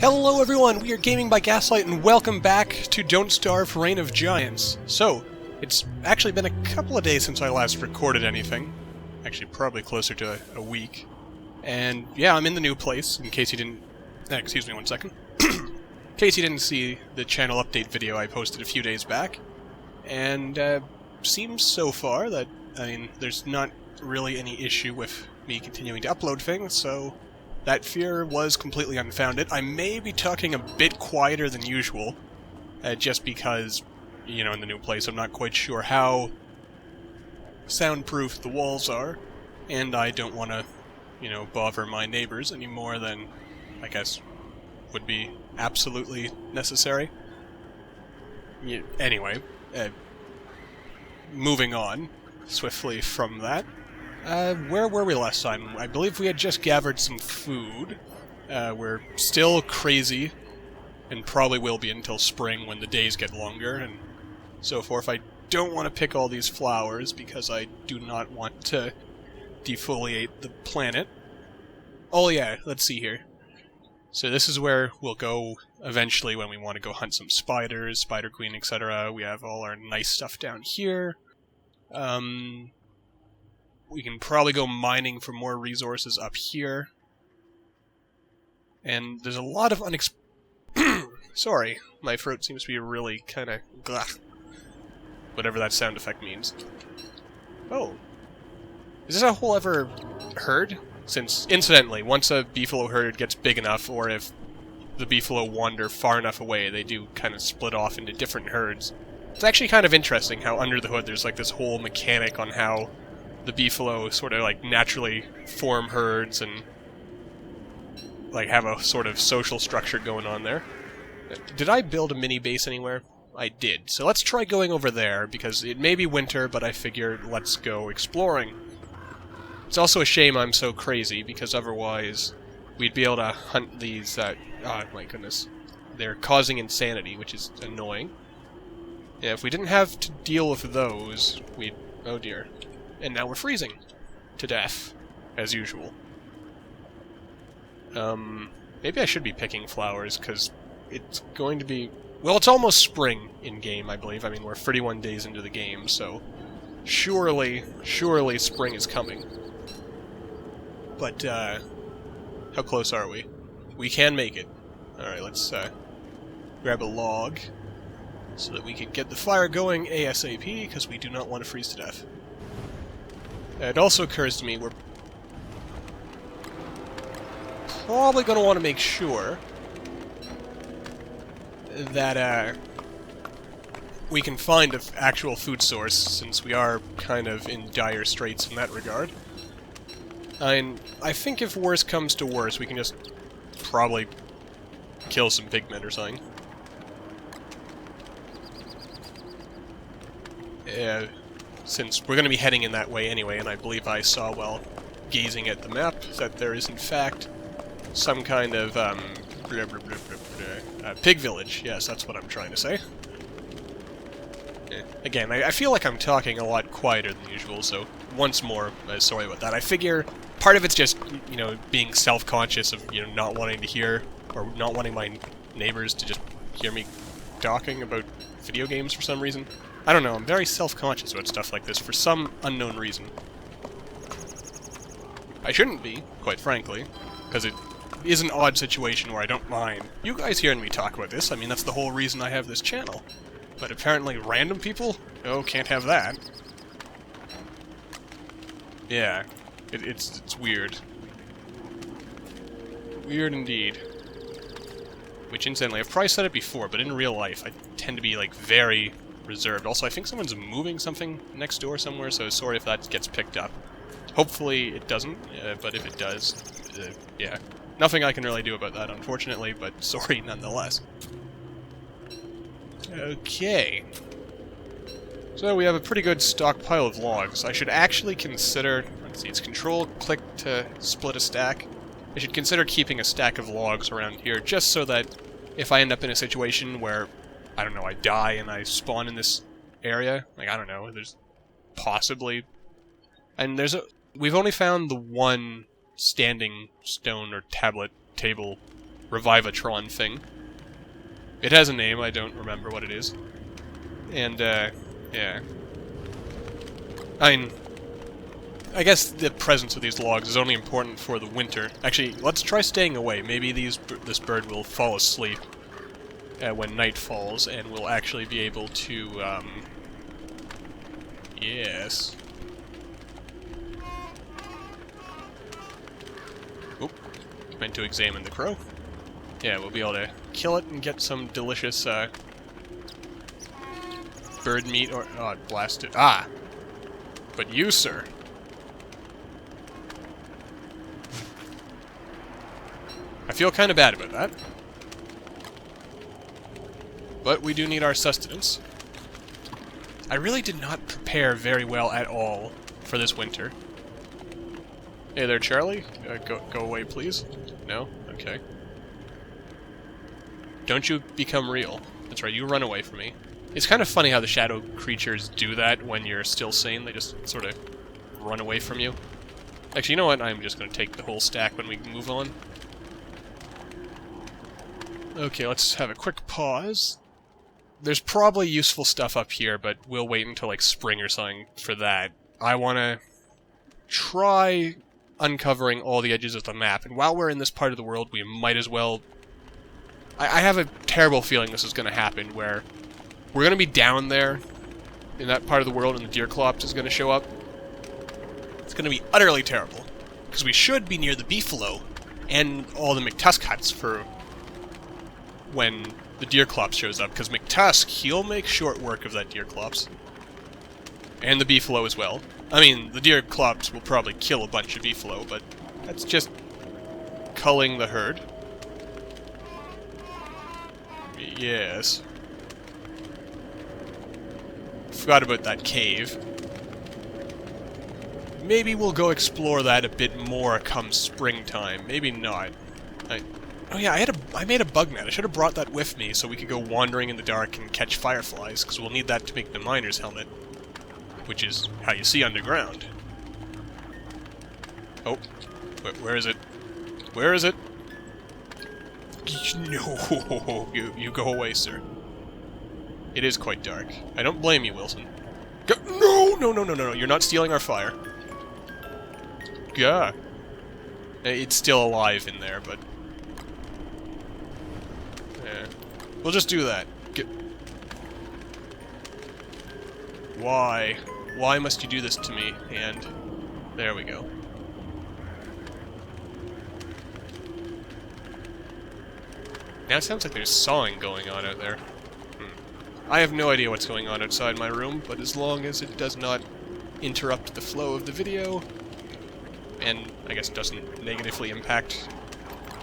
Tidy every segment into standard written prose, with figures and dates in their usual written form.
Hello everyone, we are Gaming by Gaslight, and welcome back to Don't Starve Reign of Giants. So, it's actually been a couple of days since I last recorded anything. Actually, probably closer to a week. And yeah, I'm in the new place, in case you didn't... excuse me one second. In case you didn't see the channel update video I posted a few days back. And, seems so far that, there's not really any issue with me continuing to upload things, so... that fear was completely unfounded. I may be talking a bit quieter than usual, just because, you know, in the new place I'm not quite sure how soundproof the walls are, and I don't want to, you know, bother my neighbors any more than, I guess, would be absolutely necessary. Anyway, moving on swiftly from that. Where were we last time? I believe we had just gathered some food. We're still crazy, and probably will be until spring when the days get longer, and so forth. I don't want to pick all these flowers, because I do not want to defoliate the planet. Oh yeah, let's see here. So this is where we'll go eventually when we want to go hunt some spiders, spider queen, etc. We have all our nice stuff down here. We can probably go mining for more resources up here. And there's a lot of sorry, my throat seems to be really kind of whatever that sound effect means. Oh. Is this a whole ever herd? Since, incidentally, once a beefalo herd gets big enough, or if the beefalo wander far enough away, they do kind of split off into different herds. It's actually kind of interesting how under the hood there's like this whole mechanic on how the beefalo sort of like naturally form herds and like have a sort of social structure going on there. Did I build a mini base anywhere? I did. So let's try going over there, because it may be winter, but I figured let's go exploring. It's also a shame I'm so crazy, because otherwise we'd be able to hunt these oh my goodness. They're causing insanity, which is annoying. Yeah, if we didn't have to deal with those, we'd... oh dear. And now we're freezing to death, as usual. Maybe I should be picking flowers, because it's going to be... well, it's almost spring in-game, I believe. I mean, we're 31 days into the game, so surely spring is coming. But, how close are we? We can make it. Alright, let's, grab a log, so that we can get the fire going ASAP, because we do not want to freeze to death. It also occurs to me we're probably going to want to make sure that we can find an actual food source, since we are kind of in dire straits in that regard. I think if worse comes to worse, we can just probably kill some pigmen or something. Since we're going to be heading in that way anyway, and I believe I saw while gazing at the map that there is in fact some kind of pig village. Yes, that's what I'm trying to say. Again, I feel like I'm talking a lot quieter than usual, so once more, sorry about that. I figure part of it's just, you know, being self-conscious of, you know, not wanting to hear, or not wanting my neighbors to just hear me talking about video games for some reason. I don't know, I'm very self-conscious about stuff like this for some unknown reason. I shouldn't be, quite frankly, because it is an odd situation where I don't mind you guys hearing me talk about this. I mean, that's the whole reason I have this channel. But apparently random people? Oh, can't have that. Yeah, it's weird. Weird indeed. Which, incidentally, I've probably said it before, but in real life, I tend to be, like, very reserved. Also, I think someone's moving something next door somewhere, so sorry if that gets picked up. Hopefully it doesn't, but if it does, yeah. Nothing I can really do about that, unfortunately, but sorry nonetheless. Okay. So we have a pretty good stockpile of logs. I should actually consider... let's see, it's control-click to split a stack. I should consider keeping a stack of logs around here, just so that if I end up in a situation where, I don't know, I die and I spawn in this area, like, I don't know, there's possibly... and there's we've only found the one standing stone or tablet table Revivatron thing. It has a name, I don't remember what it is. And, yeah. I mean, I guess the presence of these logs is only important for the winter. Actually, let's try staying away. Maybe this bird will fall asleep when night falls, and we'll actually be able to, yes. Oop, meant to examine the crow. Yeah, we'll be able to kill it and get some delicious, bird meat, or... oh, blast it. Ah! But you, sir... I feel kind of bad about that. But we do need our sustenance. I really did not prepare very well at all for this winter. Hey there, Charlie. Go away, please. No? Okay. Don't you become real. That's right, you run away from me. It's kind of funny how the shadow creatures do that when you're still sane. They just sort of run away from you. Actually, you know what? I'm just going to take the whole stack when we move on. Okay, let's have a quick pause. There's probably useful stuff up here, but we'll wait until, like, spring or something for that. I want to try uncovering all the edges of the map, and while we're in this part of the world, we might as well... I have a terrible feeling this is going to happen, where we're going to be down there in that part of the world, and the Deerclops is going to show up. It's going to be utterly terrible, because we should be near the Beefalo and all the McTusk huts for when the Deerclops shows up, because McTusk, he'll make short work of that Deerclops. And the Beefalo as well. I mean, the Deerclops will probably kill a bunch of Beefalo, but that's just culling the herd. Yes. Forgot about that cave. Maybe we'll go explore that a bit more come springtime. Maybe not. Oh yeah, I made a bug net. I should have brought that with me so we could go wandering in the dark and catch fireflies, because we'll need that to make the miner's helmet, which is how you see underground. Oh, where is it? Where is it? No, you go away, sir. It is quite dark. I don't blame you, Wilson. No, you're not stealing our fire. Gah. It's still alive in there, but... yeah. We'll just do that. Why? Why must you do this to me? And... there we go. Now it sounds like there's sawing going on out there. I have no idea what's going on outside my room, but as long as it does not interrupt the flow of the video, and I guess doesn't negatively impact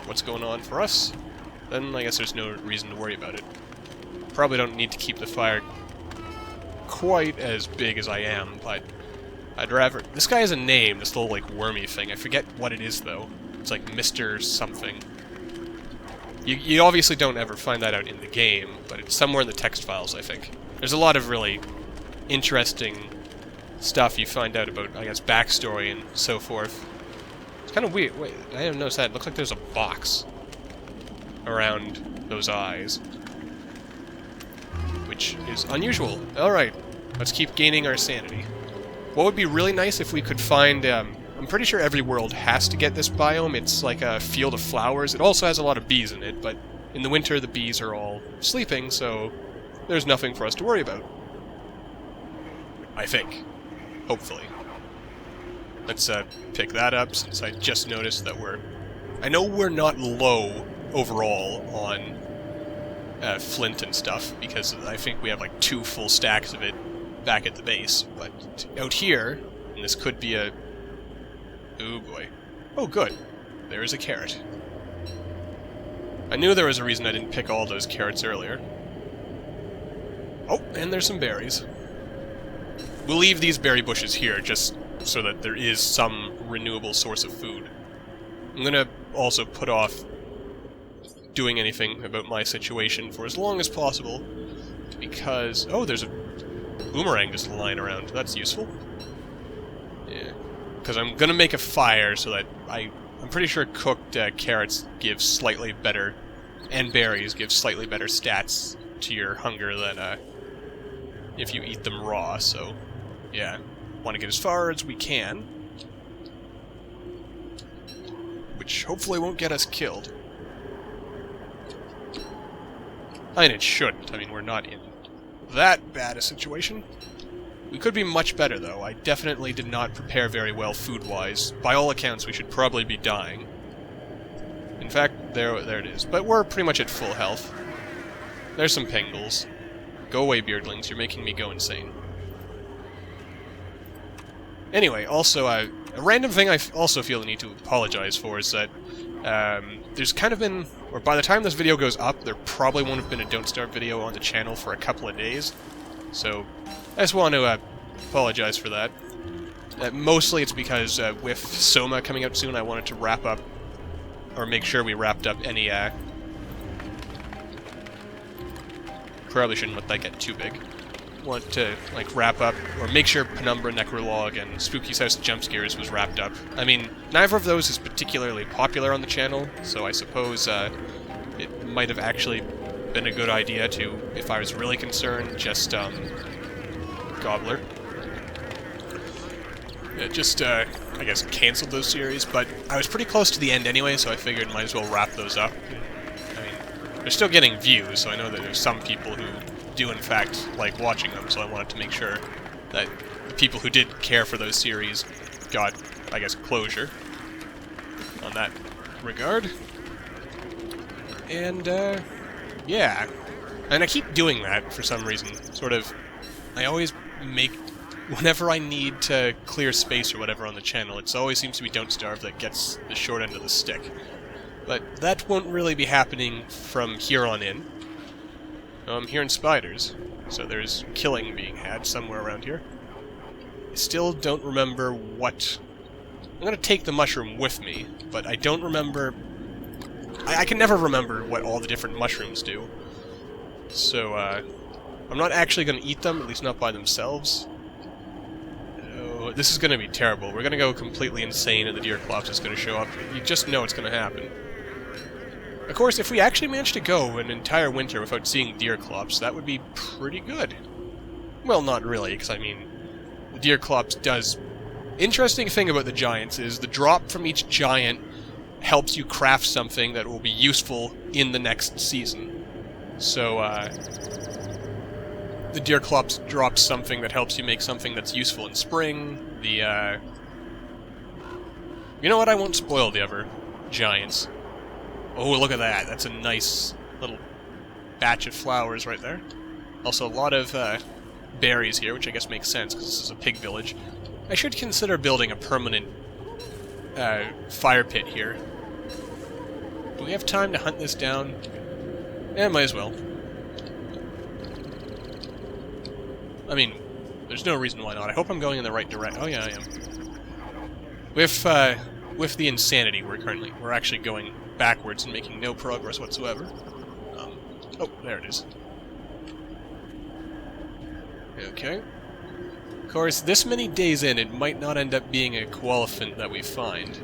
what's going on for us, then I guess there's no reason to worry about it. Probably don't need to keep the fire quite as big as I am, but I'd rather... this guy has a name, this little, like, wormy thing. I forget what it is, though. It's like Mr. something. You obviously don't ever find that out in the game, but it's somewhere in the text files, I think. There's a lot of really interesting stuff you find out about, I guess, backstory and so forth. It's kind of weird. Wait, I didn't notice that. It looks like there's a box around those eyes, which is unusual. Alright, let's keep gaining our sanity. What would be really nice if we could find... I'm pretty sure every world has to get this biome. It's like a field of flowers. It also has a lot of bees in it, but in the winter the bees are all sleeping, so there's nothing for us to worry about. I think. Hopefully. Let's pick that up, since I just noticed that we're... I know we're not low overall on flint and stuff, because I think we have like 2 full stacks of it back at the base, but out here, and this could be a... oh boy. Oh good. There is a carrot. I knew there was a reason I didn't pick all those carrots earlier. Oh, and there's some berries. We'll leave these berry bushes here, just so that there is some renewable source of food. I'm gonna also put off doing anything about my situation for as long as possible, because... oh, there's a boomerang just lying around. That's useful. Yeah. Because I'm gonna make a fire so that I I'm pretty sure cooked carrots give slightly better, and berries give slightly better stats to your hunger than if you eat them raw, so yeah. Want to get as far as we can. Which hopefully won't get us killed. I mean, it shouldn't. I mean, we're not in that bad a situation. We could be much better, though. I definitely did not prepare very well food-wise. By all accounts, we should probably be dying. In fact, there it is. But we're pretty much at full health. There's some pingles. Go away, beardlings. You're making me go insane. Anyway, also, a random thing I also feel the need to apologize for is that there's kind of been, or by the time this video goes up, there probably won't have been a Don't Starve video on the channel for a couple of days. So, I just want to apologize for that. Mostly it's because with Soma coming out soon, I wanted to wrap up, or make sure we wrapped up any, probably shouldn't let that get too big. Want to, like, wrap up, or make sure Penumbra, Necrolog, and Spooky's House of Jump Scares was wrapped up. I mean, neither of those is particularly popular on the channel, so I suppose, it might have actually been a good idea to, if I was really concerned, just, Gobbler. I guess, canceled those series, but I was pretty close to the end anyway, so I figured might as well wrap those up. I mean, they're still getting views, so I know that there's some people who do in fact like watching them, so I wanted to make sure that the people who did care for those series got, I guess, closure on that regard. And, yeah. And I keep doing that for some reason. Sort of, I always make, whenever I need to clear space or whatever on the channel, it always seems to be Don't Starve that gets the short end of the stick. But that won't really be happening from here on in. I'm hearing spiders, so there's killing being had somewhere around here. I still don't remember what... I'm gonna take the mushroom with me, but I don't remember... I can never remember what all the different mushrooms do. So, I'm not actually gonna eat them, at least not by themselves. Oh, this is gonna be terrible. We're gonna go completely insane and the Deerclops is gonna show up. You just know it's gonna happen. Of course, if we actually managed to go an entire winter without seeing Deerclops, that would be pretty good. Well, not really, because, I mean, the Deerclops does... Interesting thing about the giants is the drop from each giant helps you craft something that will be useful in the next season. So, the Deerclops drops something that helps you make something that's useful in spring. The, you know what? I won't spoil the other giants. Oh, look at that. That's a nice little batch of flowers right there. Also, a lot of berries here, which I guess makes sense, because this is a pig village. I should consider building a permanent fire pit here. Do we have time to hunt this down? Yeah, might as well. I mean, there's no reason why not. I hope I'm going in the right direction. Oh yeah, I am. With the insanity we're actually going backwards and making no progress whatsoever. Oh, there it is. Okay. Of course, this many days in, it might not end up being a qualifiant that we find.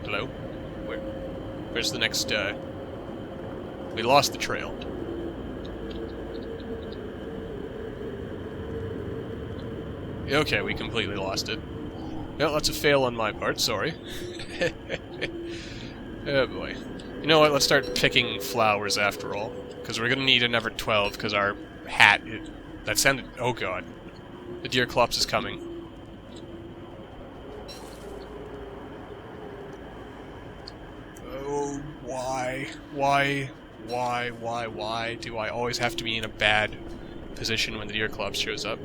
Hello? Where's the next, We lost the trail. Okay, we completely lost it. No, that's a fail on my part, sorry. Oh boy. You know what, let's start picking flowers after all. Because we're gonna need another 12, because our hat... that sounded... oh god. The Deerclops is coming. Oh, why? Why do I always have to be in a bad position when the Deerclops shows up?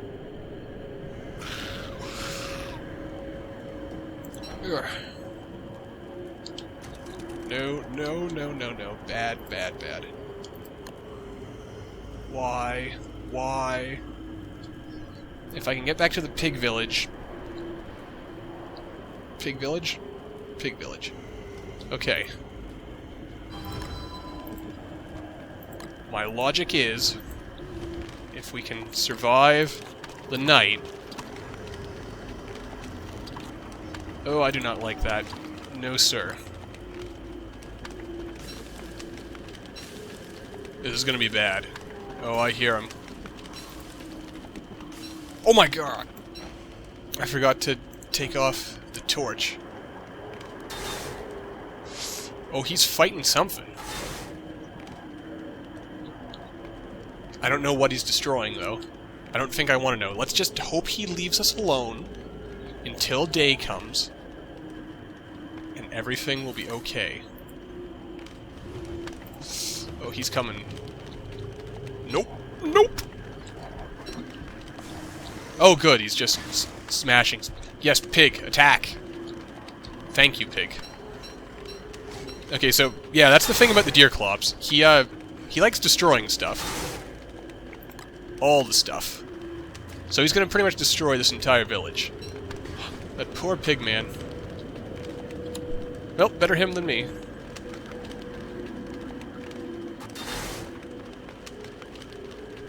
Ugh. No. Bad. Why? If I can get back to the pig village... Pig village? Pig village. Okay. My logic is, if we can survive the night... Oh, I do not like that. No, sir. This is gonna be bad. Oh, I hear him. Oh my god! I forgot to take off the torch. Oh, he's fighting something. I don't know what he's destroying, though. I don't think I want to know. Let's just hope he leaves us alone until day comes, and everything will be okay. Oh, he's coming. Nope. Nope! Oh, good. He's just smashing. Yes, pig. Attack. Thank you, pig. Okay, so, yeah, that's the thing about the Deerclops. He likes destroying stuff. All the stuff. So he's gonna pretty much destroy this entire village. That poor pig man. Well, better him than me.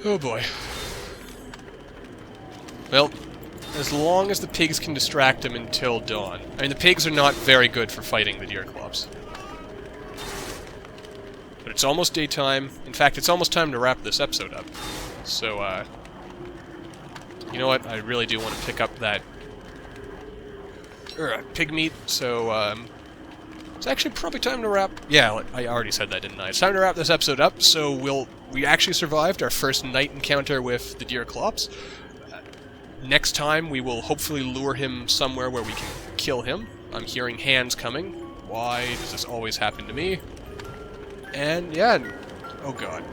Oh boy. Well, as long as the pigs can distract him until dawn. I mean, the pigs are not very good for fighting the Deerclops. But it's almost daytime. In fact, it's almost time to wrap this episode up. So, you know what? I really do want to pick up that pig meat, so, it's actually probably time to wrap... Yeah, I already said that, didn't I? It's time to wrap this episode up, so we actually survived our first night encounter with the Deerclops. Next time, we will hopefully lure him somewhere where we can kill him. I'm hearing hands coming. Why does this always happen to me? And, yeah... Oh, God.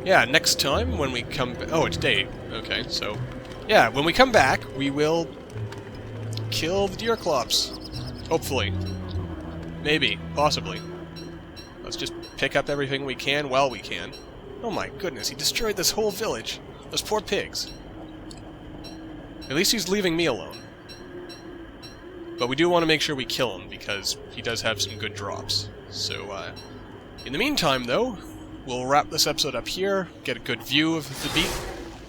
Yeah, next time, when we come... Oh, it's day. Okay, so... Yeah, when we come back, we will... kill the Deerclops. Hopefully. Maybe. Possibly. Let's just pick up everything we can while we can. Oh my goodness, he destroyed this whole village. Those poor pigs. At least he's leaving me alone. But we do want to make sure we kill him, because he does have some good drops. So, in the meantime, though, we'll wrap this episode up here, get a good view of the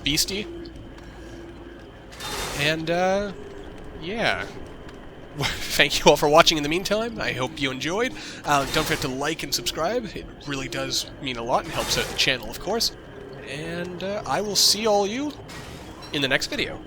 beastie. And, yeah. Thank you all for watching in the meantime. I hope you enjoyed. Don't forget to like and subscribe. It really does mean a lot and helps out the channel, of course. And I will see all you in the next video.